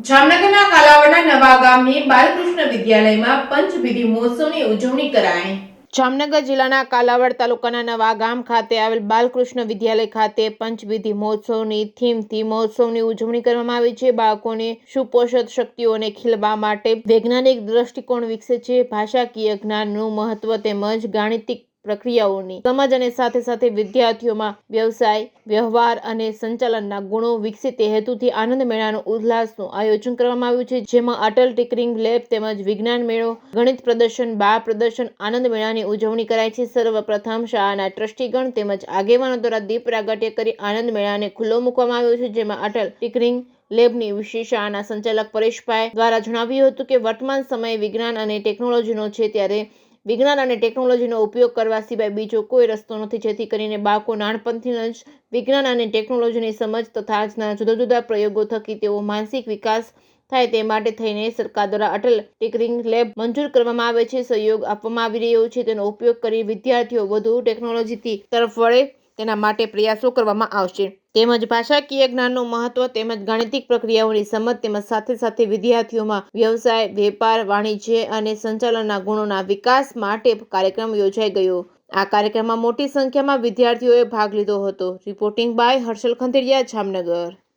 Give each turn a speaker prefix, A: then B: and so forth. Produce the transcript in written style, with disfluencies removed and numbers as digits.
A: જામનગરના કાલાવડના નવા ગામની બાલકૃષ્ણ વિદ્યાલયમાં પંચવિધિ મહોત્સવની ઉજવણી કરાઈ। જામનગર જિલ્લાના કાલાવડ તાલુકાના નવા ગામ ખાતે આવેલ બાલકૃષ્ણ વિદ્યાલય ખાતે પંચવિધિ મહોત્સવની થીમથી મહોત્સવની ઉજવણી કરવામાં આવી છે। બાળકોને સુપોષક શક્તિઓને ખીલવા માટે વૈજ્ઞાનિક દ્રષ્ટિકોણ વિકસે છે, ભાષાકીય જ્ઞાનનું મહત્વ તેમજ ગાણિતિક પ્રક્રિયાઓની સમજ અને સાથે સાથે વિદ્યાર્થીઓમાં વ્યવસાય, વ્યવહાર અને સંચાલનના ગુણો વિકસે તે હેતુથી આનંદ મેળાનું ઉલ્લાસનું આયોજન કરવામાં આવ્યું છે, જેમાં અટલ ટિંકરિંગ લેબ તેમજ વિજ્ઞાન મેળો, ગણિત પ્રદર્શન, બાળ પ્રદર્શન, આનંદ મેળાની ઉજવણી કરાઈ છે। સર્વપ્રથમ શાળાના ટ્રસ્ટીગણ તેમજ આગેવાનો દ્વારા દીપ પ્રાગટ્ય કરી આનંદ મેળાને ખુલ્લો મૂકવામાં આવ્યો છે, જેમાં અટલ ટિંકરિંગ લેબની વિશેષ શાળાના સંચાલક પરેશભાઈ દ્વારા જણાવ્યું હતું કે વર્તમાન સમયે વિજ્ઞાન અને ટેકનોલોજીનો છે, ત્યારે વિજ્ઞાન અને ટેકનોલોજીનો ઉપયોગ કરવા સિવાય બીજો કોઈ રસ્તો નથી, જેથી કરીને બાળકો નાનપણથી જ વિજ્ઞાન અને ટેકનોલોજીની સમજ તથા આજના જુદા જુદા પ્રયોગો થકી તેઓ માનસિક વિકાસ થાય તે માટે થઈને સરકાર દ્વારા અટલ ટિંકરિંગ લેબ મંજૂર કરવામાં આવે છે, સહયોગ આપવામાં આવી રહ્યો છે, તેનો ઉપયોગ કરી વિદ્યાર્થીઓ વધુ ટેકનોલોજી તરફ વળે તેના માટે પ્રયાસો કરવામાં આવશે, તેમજ ભાષાકીય જ્ઞાનનું મહત્વ તેમજ ગાણિતિક પ્રક્રિયાઓની સમજ તેમજ સાથે સાથે વિદ્યાર્થીઓમાં વ્યવસાય, વેપાર, વાણિજ્ય અને સંચાલનના ગુણોના વિકાસ માટે કાર્યક્રમ યોજાઈ ગયો। આ કાર્યક્રમમાં મોટી સંખ્યામાં વિદ્યાર્થીઓએ ભાગ લીધો હતો। Reporting by Harshal Khanteriya, Jamnagar.